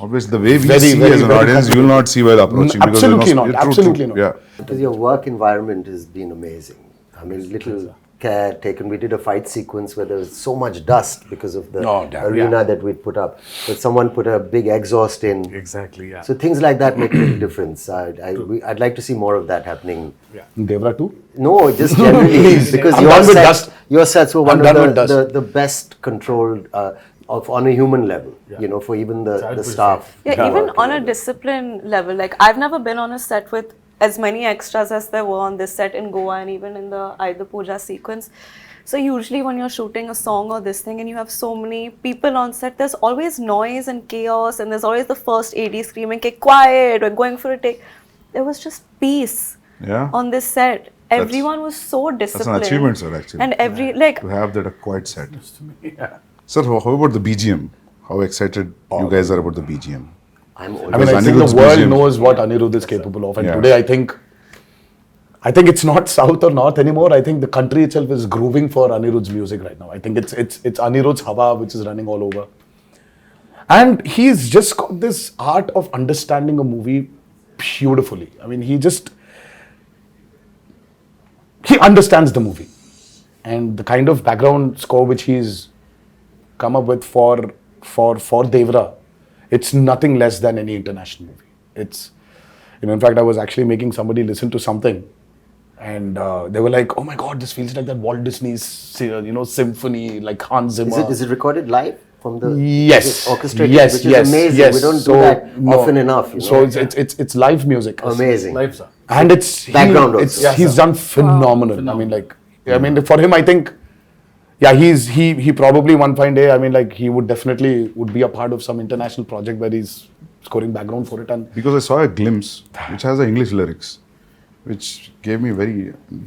[SPEAKER 1] Obviously, the way we
[SPEAKER 2] Very,
[SPEAKER 1] see
[SPEAKER 2] very,
[SPEAKER 1] as an
[SPEAKER 2] very
[SPEAKER 1] audience, you will not see while approaching. because
[SPEAKER 2] Absolutely
[SPEAKER 1] you're
[SPEAKER 2] not.
[SPEAKER 1] you're true,
[SPEAKER 2] Absolutely
[SPEAKER 1] true.
[SPEAKER 2] not.
[SPEAKER 1] Yeah.
[SPEAKER 4] Because your work environment has been amazing. I mean, little care taken. We did a fight sequence where there was so much dust because of the
[SPEAKER 2] Oh, damn.
[SPEAKER 4] arena that we'd put up. But someone put a big exhaust in.
[SPEAKER 3] Exactly, yeah.
[SPEAKER 4] So things like that make a big difference. I'd like to see more of that happening.
[SPEAKER 2] Devara too.
[SPEAKER 4] No, just generally because
[SPEAKER 2] I'm done with dust.
[SPEAKER 4] your sets were one
[SPEAKER 2] I'm done
[SPEAKER 4] of
[SPEAKER 2] with dust.
[SPEAKER 4] the best controlled on a human level. For even the staff.
[SPEAKER 5] Yeah, even on a discipline level, like I've never been on a set with as many extras as there were on this set in Goa and even in the Aida Puja sequence. So usually when you're shooting a song or this thing and you have so many people on set, there's always noise and chaos, and there's always the first AD screaming, "Okay, quiet, we're going for a take." There was just peace
[SPEAKER 1] Yeah.
[SPEAKER 5] on this set. Everyone was so
[SPEAKER 1] That's
[SPEAKER 5] disciplined.
[SPEAKER 1] an achievement, sir, actually.
[SPEAKER 5] And
[SPEAKER 1] To have that a quiet set.
[SPEAKER 3] Yeah.
[SPEAKER 1] Sir, how about the BGM? How excited you guys are about the BGM?
[SPEAKER 4] I'm
[SPEAKER 2] I mean,
[SPEAKER 1] Because
[SPEAKER 2] I think
[SPEAKER 1] Anirudh's
[SPEAKER 2] the world
[SPEAKER 1] BGM
[SPEAKER 2] knows what Anirudh is capable of, and
[SPEAKER 1] Yeah.
[SPEAKER 2] today I think it's not south or north anymore. I think the country itself is grooving for Anirudh's music right now. I think it's Anirudh's Hawa which is running all over, and he's just got this art of understanding a movie beautifully. I mean, he understands the movie, and the kind of background score which he's come up with for Devara, it's nothing less than any international movie. It's, in fact, I was actually making somebody listen to something, and they were like, "Oh my God, this feels like that Walt Disney's, symphony, like Hans Zimmer."
[SPEAKER 4] Is it recorded live from the
[SPEAKER 2] Yes.
[SPEAKER 4] orchestrated?
[SPEAKER 2] Yes.
[SPEAKER 4] Which
[SPEAKER 2] yes.
[SPEAKER 4] is amazing.
[SPEAKER 2] Yes.
[SPEAKER 4] We don't
[SPEAKER 2] So,
[SPEAKER 4] do that
[SPEAKER 2] no.
[SPEAKER 4] often enough.
[SPEAKER 2] So it's live music.
[SPEAKER 4] amazing.
[SPEAKER 3] Live, sir.
[SPEAKER 2] And it's
[SPEAKER 4] Background
[SPEAKER 2] it's,
[SPEAKER 4] also.
[SPEAKER 2] he's done phenomenal. I mean, for him, I think, he probably one fine day, I mean, like he would be a part of some international project where he's scoring background for it. And
[SPEAKER 1] Because I saw a glimpse which has the English lyrics, which gave me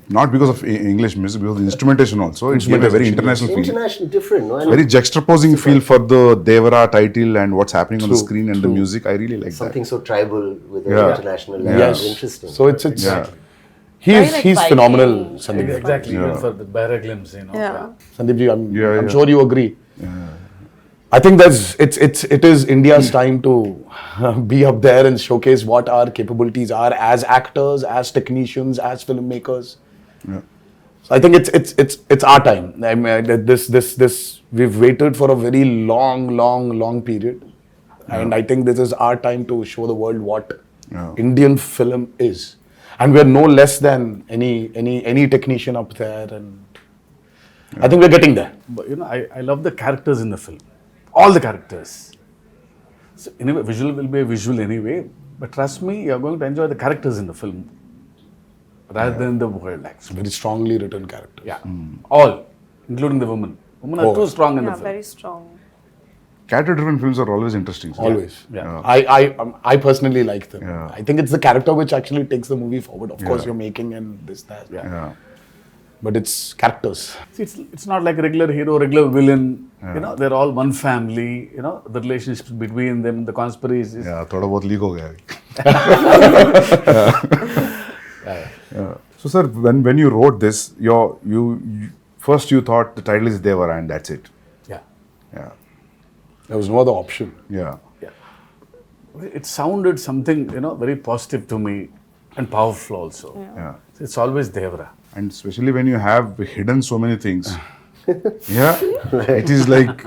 [SPEAKER 1] not because of English music, because of the instrumentation also, it gave a very international feel.
[SPEAKER 4] International, different, no? And
[SPEAKER 1] Very juxtaposing feel for the Devara title and what's happening on the screen and the music. I really like
[SPEAKER 4] something
[SPEAKER 1] that.
[SPEAKER 4] so tribal with an
[SPEAKER 1] Yeah.
[SPEAKER 4] international level.
[SPEAKER 2] yes,
[SPEAKER 4] Interesting.
[SPEAKER 2] so it's
[SPEAKER 1] Yeah.
[SPEAKER 5] Very, like,
[SPEAKER 2] he's
[SPEAKER 5] Viking.
[SPEAKER 2] phenomenal, Sandeep.
[SPEAKER 3] Exactly,
[SPEAKER 1] Yeah.
[SPEAKER 3] even for the Barra glimpse,
[SPEAKER 5] Yeah.
[SPEAKER 2] Sandeep ji, I'm
[SPEAKER 1] Yeah.
[SPEAKER 2] sure you agree. I think it is India's time to be up there and showcase what our capabilities are as actors, as technicians, as filmmakers.
[SPEAKER 1] Yeah.
[SPEAKER 2] So I think it's our time. I mean, this we've waited for a very long period, and I think this is our time to show the world what Indian film is, and we're no less than any technician up there, and I think we're getting there.
[SPEAKER 3] But I love the characters in the film. All the characters. So anyway, visual will be a visual anyway, but trust me, you're going to enjoy the characters in the film rather than the world, actually.
[SPEAKER 2] Very strongly written character.
[SPEAKER 3] Yeah, all, including the women. Women are too strong in the
[SPEAKER 5] Yeah,
[SPEAKER 3] film.
[SPEAKER 5] very strong.
[SPEAKER 1] Character-driven films are always interesting. sir.
[SPEAKER 2] Always.
[SPEAKER 3] Yeah.
[SPEAKER 2] I personally like them.
[SPEAKER 1] Yeah.
[SPEAKER 2] I think it's the character which actually takes the movie forward. Of course,
[SPEAKER 1] Yeah.
[SPEAKER 2] you're making and this, that.
[SPEAKER 1] Yeah.
[SPEAKER 2] But it's characters.
[SPEAKER 3] See, it's not like a regular hero, regular villain. You know, they're all one family. You know, the relationships between them, the conspiracies.
[SPEAKER 1] Yeah, थोड़ा बहुत leak हो गया. Yeah. So sir, when you wrote this, you first you thought the title is Devara and that's it.
[SPEAKER 3] Yeah.
[SPEAKER 1] Yeah.
[SPEAKER 2] There was no other option.
[SPEAKER 1] Yeah.
[SPEAKER 3] It sounded something, you know, very positive to me and powerful also.
[SPEAKER 1] Yeah.
[SPEAKER 3] It's always Devara.
[SPEAKER 1] And especially when you have hidden so many things. Yeah. It is like,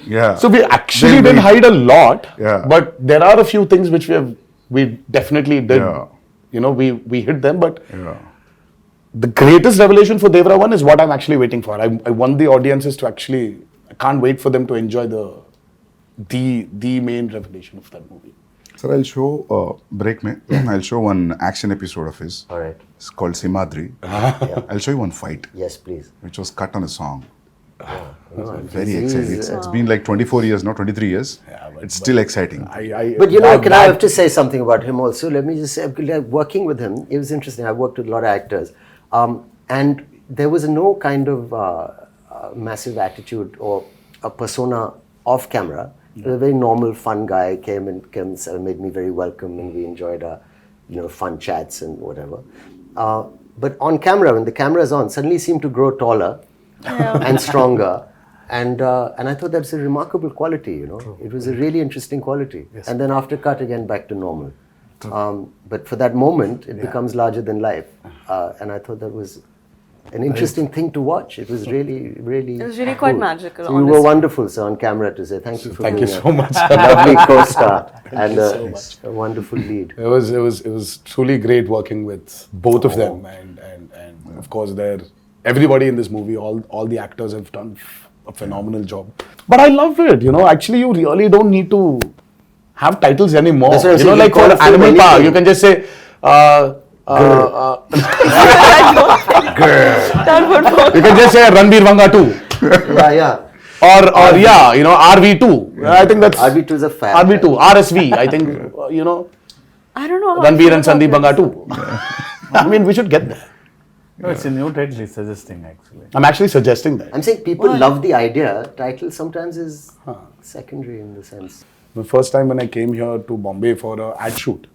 [SPEAKER 1] yeah.
[SPEAKER 2] So we actually
[SPEAKER 1] Then
[SPEAKER 2] didn't hide a lot.
[SPEAKER 1] Yeah.
[SPEAKER 2] But there are a few things which we definitely did.
[SPEAKER 1] Yeah.
[SPEAKER 2] You know, we hid them. But
[SPEAKER 1] Yeah.
[SPEAKER 2] the greatest revelation for Devara 1 is what I'm actually waiting for. I want the audiences to actually, I can't wait for them to enjoy the main revelation of that movie.
[SPEAKER 1] Sir, I'll show break mein. I'll show one action episode of his.
[SPEAKER 4] All right.
[SPEAKER 1] It's called Simadri. I'll show you one fight,
[SPEAKER 4] Yes, please.
[SPEAKER 1] which was cut on a song.
[SPEAKER 4] No,
[SPEAKER 1] Very
[SPEAKER 4] he's-
[SPEAKER 1] exciting. It's been like 24 years, not 23 years. It's still exciting.
[SPEAKER 4] But you know, I have to say something about him also? Let me just say, like, working with him, it was interesting. I worked with a lot of actors. And there was no kind of massive attitude or a persona off camera. He was a very normal, fun guy, came and made me very welcome, and we enjoyed our, fun chats and whatever. But on camera, when the camera is on, suddenly he seemed to grow taller and stronger. And I thought that's a remarkable quality, It was a really interesting quality. Yes. And then after cut, again, back to normal. But for that moment, it becomes larger than life. And I thought that was an interesting thing to watch. It was really, really
[SPEAKER 5] It was really quite magical,
[SPEAKER 4] So you were
[SPEAKER 5] honestly.
[SPEAKER 4] wonderful, sir, on camera to say thank you for
[SPEAKER 2] Thank you
[SPEAKER 4] being
[SPEAKER 2] so much.
[SPEAKER 4] a lovely co-star and a wonderful lead.
[SPEAKER 2] It was truly great working with both of them, and of course everybody in this movie, all the actors have done a phenomenal job. But I love it, Actually, you really don't need to have titles anymore.
[SPEAKER 4] That's what I'm saying, you
[SPEAKER 2] Like
[SPEAKER 4] call
[SPEAKER 2] for
[SPEAKER 4] a film
[SPEAKER 2] Animal Park,
[SPEAKER 4] anything.
[SPEAKER 2] you can just say.
[SPEAKER 5] That would work.
[SPEAKER 2] You can just say Ranbir Vanga 2.
[SPEAKER 4] Yeah.
[SPEAKER 2] Or RV2. I think that's
[SPEAKER 4] RV2 is a fab.
[SPEAKER 2] RV2, RSV. I think
[SPEAKER 5] I don't know how I
[SPEAKER 2] Ranbir
[SPEAKER 5] feel
[SPEAKER 2] and
[SPEAKER 5] about
[SPEAKER 2] Sandeep Banga
[SPEAKER 5] this.
[SPEAKER 2] 2. I mean, we should get there.
[SPEAKER 3] No, it's a new title he's suggesting, actually.
[SPEAKER 2] I'm actually suggesting that.
[SPEAKER 4] I'm saying people love the idea. Title sometimes is secondary in the sense.
[SPEAKER 2] The first time when I came here to Bombay for an ad shoot,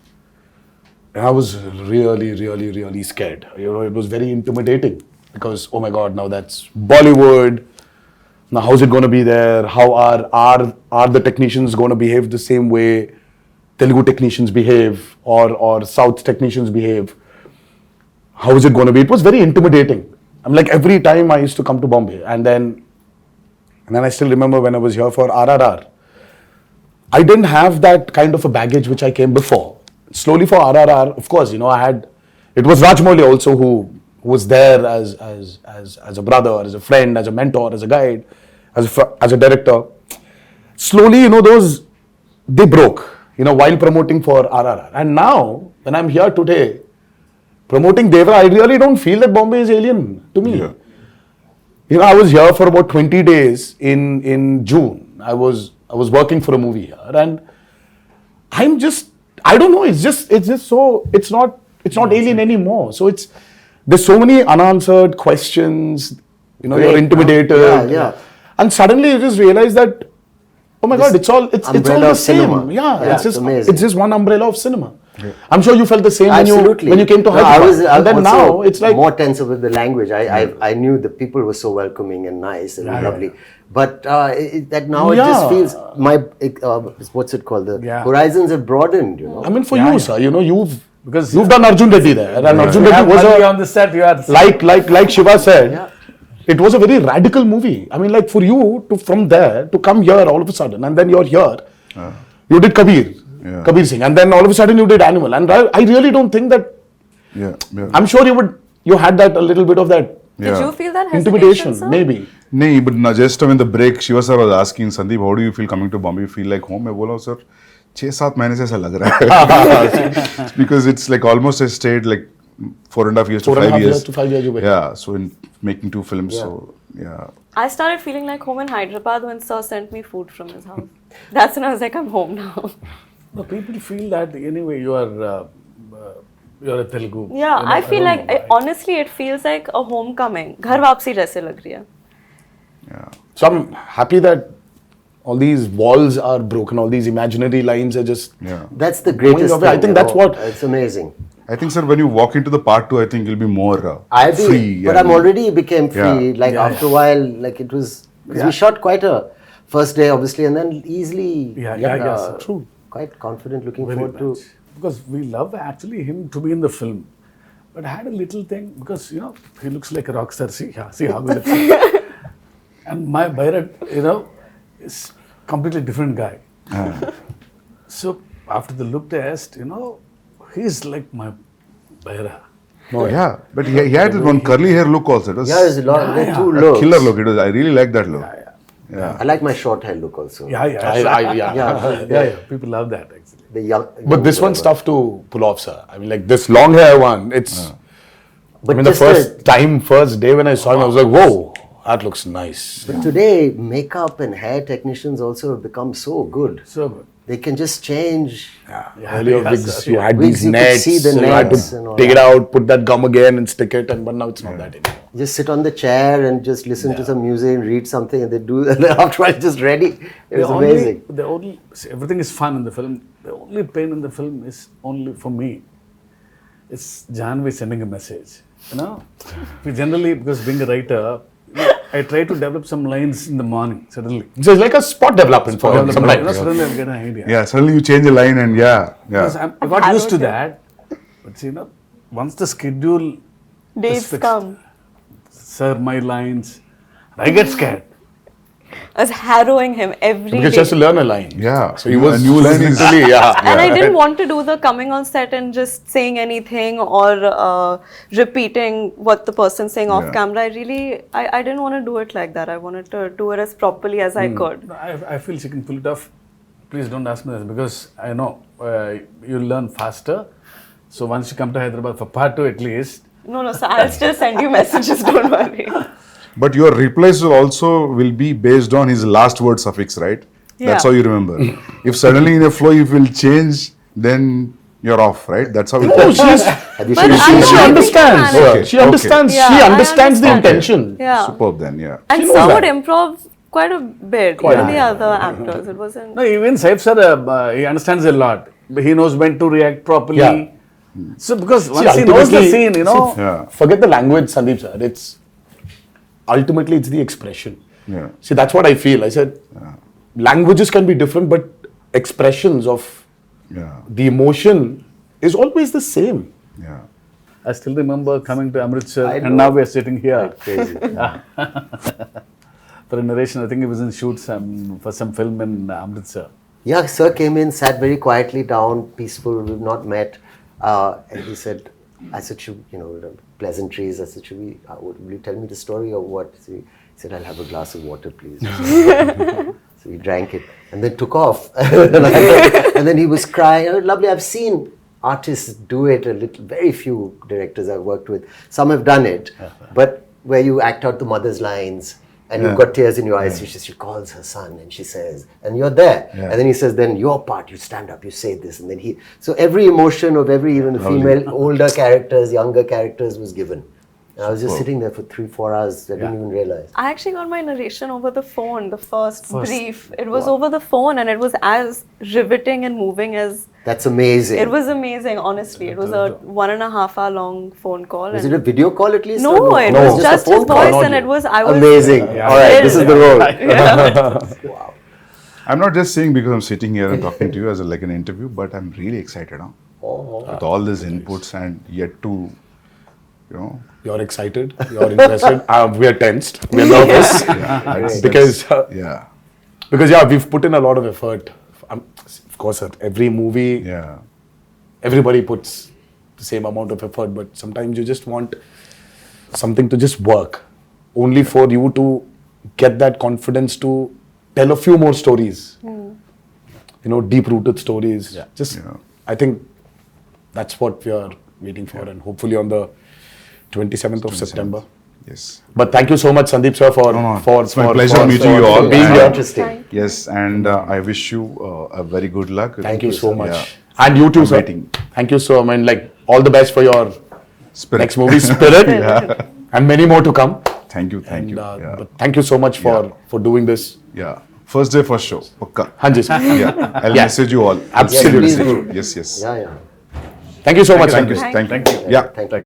[SPEAKER 2] I was really, really, really scared. It was very intimidating because, oh my God, now that's Bollywood. Now, how's it going to be there? How are the technicians going to behave the same way Telugu technicians behave or South technicians behave? How is it going to be? It was very intimidating. I'm like, every time I used to come to Bombay, and then I still remember when I was here for RRR, I didn't have that kind of a baggage which I came before. Slowly for RRR, of course, it was Rajmouli also who was there as a brother, as a friend, as a mentor, as a guide, as a director. Slowly, they broke, while promoting for RRR. And now, when I'm here today, promoting Devara, I really don't feel that Bombay is alien to me.
[SPEAKER 1] Yeah.
[SPEAKER 2] I was here for about 20 days in June. I was working for a movie here, and I don't know. It's just so it's not alien anymore. So there's so many unanswered questions. You're intimidated.
[SPEAKER 4] Yeah.
[SPEAKER 2] And suddenly you just realize that, oh my God, it's all
[SPEAKER 4] umbrella
[SPEAKER 2] the
[SPEAKER 4] of
[SPEAKER 2] same.
[SPEAKER 4] cinema.
[SPEAKER 2] Yeah,
[SPEAKER 4] It's amazing.
[SPEAKER 2] it's just one umbrella of cinema. Yeah. I'm sure you felt the same
[SPEAKER 4] Absolutely.
[SPEAKER 2] when you came to
[SPEAKER 4] No,
[SPEAKER 2] Hyderabad.
[SPEAKER 4] I
[SPEAKER 2] And then
[SPEAKER 4] also
[SPEAKER 2] now it's like
[SPEAKER 4] more tense with the language. I knew the people were so welcoming and nice and lovely. But that now it just feels what's it called? The horizons have broadened.
[SPEAKER 2] I mean, for you, sir,
[SPEAKER 3] Because
[SPEAKER 2] you've done Arjun Reddy there, and Arjun
[SPEAKER 3] you
[SPEAKER 2] Reddy
[SPEAKER 3] have
[SPEAKER 2] was
[SPEAKER 3] money on the set. You are
[SPEAKER 2] like Shiva said, it was a very radical movie. I mean, like for you from there to come here all of a sudden, and then you're here, you did Kabir Singh, and then all of a sudden you did Animal, and I really don't think that.
[SPEAKER 1] Yeah.
[SPEAKER 2] I'm sure you had that a little bit of that
[SPEAKER 5] Did you feel that hesitation,
[SPEAKER 2] intimidation,
[SPEAKER 5] sir?
[SPEAKER 2] maybe.
[SPEAKER 1] नहीं, but just in the break, Shiva sir was asking Sandeep, how do you feel coming to Bombay? You feel like home? मैं बोला sir, 6-7 महीने से ऐसा लग रहा है. Because it's like almost I stayed like 4.5 years to 5 years.
[SPEAKER 2] to 5 years away.
[SPEAKER 1] Yeah, so in making 2 films, so yeah.
[SPEAKER 5] I started feeling like home in Hyderabad when Sir sent me food from his house. That's when I was like, I'm home now.
[SPEAKER 3] No, people feel that anyway you are you're a Telugu.
[SPEAKER 5] Yeah,
[SPEAKER 3] You know,
[SPEAKER 5] I feel
[SPEAKER 3] don't
[SPEAKER 5] like
[SPEAKER 3] know why.
[SPEAKER 5] honestly, it feels like a homecoming. घर वापसी जैसे लग रही है.
[SPEAKER 1] Yeah.
[SPEAKER 2] So I'm happy that all these walls are broken, all these imaginary lines are just.
[SPEAKER 1] Yeah.
[SPEAKER 4] That's the greatest
[SPEAKER 2] Going away. I
[SPEAKER 4] thing.
[SPEAKER 2] think
[SPEAKER 4] you
[SPEAKER 2] that's
[SPEAKER 4] know.
[SPEAKER 2] what-
[SPEAKER 4] It's amazing.
[SPEAKER 1] I think, sir, when you walk into the part 2, I think you'll be more
[SPEAKER 4] I'll be,
[SPEAKER 1] free.
[SPEAKER 4] but I'm already became free.
[SPEAKER 1] Yeah.
[SPEAKER 4] Like
[SPEAKER 3] Yeah,
[SPEAKER 4] after a while, like it was. 'Cause
[SPEAKER 3] Yeah.
[SPEAKER 4] we shot quite a first day, obviously, and then easily.
[SPEAKER 3] Yeah,
[SPEAKER 2] true.
[SPEAKER 4] Quite confident, looking
[SPEAKER 3] Very
[SPEAKER 4] forward
[SPEAKER 3] much. Because we love actually him to be in the film. But I had a little thing because he looks like a rock star. See how he looks. And my Bharat, is completely different guy. So after the look test, he's like my Bharat.
[SPEAKER 1] Oh, yeah, but he had that one curly hair look also. It was
[SPEAKER 4] to. Yeah, there's a lot. There are two
[SPEAKER 1] a
[SPEAKER 4] looks.
[SPEAKER 1] killer look. It was. I really like that look.
[SPEAKER 3] Yeah.
[SPEAKER 4] I like my short hair look also.
[SPEAKER 3] Yeah.
[SPEAKER 4] Yeah.
[SPEAKER 3] People love that actually.
[SPEAKER 4] The young.
[SPEAKER 2] But this one's tough to pull off, sir. I mean, like this long hair one, it's.
[SPEAKER 4] But
[SPEAKER 2] I mean, the
[SPEAKER 4] just
[SPEAKER 2] first day when I saw him, I was like, whoa, that looks nice.
[SPEAKER 4] But today, makeup and hair technicians also have become so good.
[SPEAKER 3] So good.
[SPEAKER 4] They can just change.
[SPEAKER 2] Earlier wigs, you had
[SPEAKER 4] Wigs,
[SPEAKER 2] these
[SPEAKER 4] you could
[SPEAKER 2] nets,
[SPEAKER 4] see the
[SPEAKER 2] so you had
[SPEAKER 4] nets and
[SPEAKER 2] to
[SPEAKER 4] all
[SPEAKER 2] take it
[SPEAKER 4] that.
[SPEAKER 2] out, put that gum again and stick it, but now it's not that anymore.
[SPEAKER 4] Just sit on the chair and just listen to some music and read something, and they do. And then after a while, it's just ready. It was amazing.
[SPEAKER 3] Everything is fun in the film. The only pain in the film is only for me. It's Janvi sending a message. We generally, because being a writer, I try to develop some lines in the morning suddenly.
[SPEAKER 2] So it's like a spot development for him sometimes.
[SPEAKER 3] Suddenly I get an idea.
[SPEAKER 1] Yeah, suddenly you change a line and
[SPEAKER 3] Because
[SPEAKER 1] yeah.
[SPEAKER 3] I got used to that. But see, once the schedule
[SPEAKER 5] Days
[SPEAKER 3] fixed.
[SPEAKER 5] come.
[SPEAKER 3] Sir, my lines, I get scared.
[SPEAKER 5] I was harrowing him every
[SPEAKER 2] Because
[SPEAKER 5] day.
[SPEAKER 2] he has to learn a line.
[SPEAKER 1] Yeah.
[SPEAKER 2] So he was
[SPEAKER 1] A new line is
[SPEAKER 2] literally,
[SPEAKER 5] And I didn't want to do the coming on set and just saying anything or repeating what the person's saying off
[SPEAKER 1] Yeah.
[SPEAKER 5] camera. I didn't want to do it like that. I wanted to do it as properly as I could.
[SPEAKER 3] I feel she can pull it off. Please don't ask me this because I know you'll learn faster. So once you come to Hyderabad for part 2 at least.
[SPEAKER 5] No, so I'll still send you messages, don't worry.
[SPEAKER 1] But your replies will be based on his last word suffix, right? That's
[SPEAKER 5] Yeah.
[SPEAKER 1] how you remember. If suddenly in a flow you will change, then you're off, right? That's how it
[SPEAKER 2] No,
[SPEAKER 1] works.
[SPEAKER 2] she's,
[SPEAKER 4] Have you
[SPEAKER 5] But
[SPEAKER 4] seen
[SPEAKER 5] I
[SPEAKER 2] she
[SPEAKER 5] know, I think
[SPEAKER 2] understands.
[SPEAKER 5] I
[SPEAKER 1] Okay,
[SPEAKER 2] She understands.
[SPEAKER 5] okay.
[SPEAKER 2] She
[SPEAKER 5] Yeah, I
[SPEAKER 2] understands the
[SPEAKER 5] understand.
[SPEAKER 2] intention.
[SPEAKER 5] Yeah.
[SPEAKER 1] Superb then, yeah.
[SPEAKER 5] And
[SPEAKER 2] She knows
[SPEAKER 5] Sir
[SPEAKER 2] that.
[SPEAKER 5] would improv quite a bit. Even the other actors. It wasn't.
[SPEAKER 3] No, even Saif sir, he understands a lot. He knows when to react properly.
[SPEAKER 2] Yeah.
[SPEAKER 3] So because once he knows the
[SPEAKER 2] ultimately-
[SPEAKER 3] scene,
[SPEAKER 1] Yeah.
[SPEAKER 2] Forget the language, Sandeep sir. Ultimately it's the expression.
[SPEAKER 1] Yeah.
[SPEAKER 2] See, that's what I feel. I said, languages can be different, but expressions of
[SPEAKER 1] Yeah.
[SPEAKER 2] the emotion is always the same.
[SPEAKER 1] Yeah.
[SPEAKER 3] I still remember coming to Amritsar
[SPEAKER 4] I
[SPEAKER 3] and
[SPEAKER 4] know.
[SPEAKER 3] now we are sitting here
[SPEAKER 4] Crazy.
[SPEAKER 3] for a narration. I think he was in shoot for some film in Amritsar.
[SPEAKER 4] Yeah, sir came in, sat very quietly down, peaceful. We've not met, and he said, "I said, pleasantries. I said, will you tell me the story or what?" So he said, "I'll have a glass of water, please." So he drank it and then took off. And then he was crying. "Oh, lovely. I've seen artists do it a little. Very few directors I've worked with. Some have done it, but where you act out the mother's lines." And you've got tears in your eyes. She calls her son and she says, and you're there.
[SPEAKER 1] Yeah.
[SPEAKER 4] And then he says, then your part, you stand up, you say this. And then so every emotion of every, even the female, older characters, younger characters was given. And I was just sitting there for 3-4 hours. I didn't even realize.
[SPEAKER 5] I actually got my narration over the phone, the first brief. It was over the phone and it was as riveting and moving as...
[SPEAKER 4] That's amazing.
[SPEAKER 5] It was amazing, honestly. It was a 1.5 hour long phone call.
[SPEAKER 4] Was
[SPEAKER 5] and
[SPEAKER 4] it a video call at least?
[SPEAKER 5] No,
[SPEAKER 4] or
[SPEAKER 5] it
[SPEAKER 2] No.
[SPEAKER 5] was
[SPEAKER 4] a
[SPEAKER 5] just
[SPEAKER 4] phone
[SPEAKER 5] his
[SPEAKER 4] call?
[SPEAKER 5] voice and it was... I was
[SPEAKER 4] Amazing. All right, this is the role.
[SPEAKER 5] Yeah.
[SPEAKER 1] I'm not just saying because I'm sitting here and talking to you as like an interview, but I'm really excited now. With all these inputs and yet to,
[SPEAKER 2] You're excited. You're interested. We are tensed. We are nervous because we've put in a lot of effort. Of course, at every movie,
[SPEAKER 1] yeah.
[SPEAKER 2] everybody puts the same amount of effort, but sometimes you just want something to just work, only for you to get that confidence to tell a few more stories. deep-rooted stories.
[SPEAKER 3] Yeah.
[SPEAKER 2] Just,
[SPEAKER 1] Yeah.
[SPEAKER 2] I think that's what we are waiting for, and hopefully on the 27th of September.
[SPEAKER 1] Yes.
[SPEAKER 2] But thank you so much, Sandeep sir, for
[SPEAKER 1] It's my pleasure meeting you all.
[SPEAKER 2] being
[SPEAKER 1] And-
[SPEAKER 2] here.
[SPEAKER 4] Interesting.
[SPEAKER 5] Thank you.
[SPEAKER 1] Yes, and I wish you a very good luck.
[SPEAKER 2] Thank you so much.
[SPEAKER 1] Yeah.
[SPEAKER 2] And you too,
[SPEAKER 1] I'm
[SPEAKER 2] sir.
[SPEAKER 1] waiting.
[SPEAKER 2] Thank you so much. Like, all the best for your
[SPEAKER 1] Spirit.
[SPEAKER 2] next movie, Spirit, and many more to come.
[SPEAKER 1] Thank you, thank
[SPEAKER 2] And,
[SPEAKER 1] you. Yeah.
[SPEAKER 2] But thank you so much for doing this.
[SPEAKER 1] Yeah. First day, first show. Pakka.
[SPEAKER 2] Hanji, sir.
[SPEAKER 1] Yeah. I'll
[SPEAKER 2] Yeah.
[SPEAKER 1] message you all.
[SPEAKER 2] Absolutely.
[SPEAKER 4] Yes, please do.
[SPEAKER 1] Yes, yes.
[SPEAKER 4] Yeah, yeah.
[SPEAKER 2] Thank you so much,
[SPEAKER 1] Thank you.
[SPEAKER 2] Sandeep.
[SPEAKER 1] Thank you.
[SPEAKER 5] Thank you.
[SPEAKER 1] Yeah.
[SPEAKER 4] Thank you.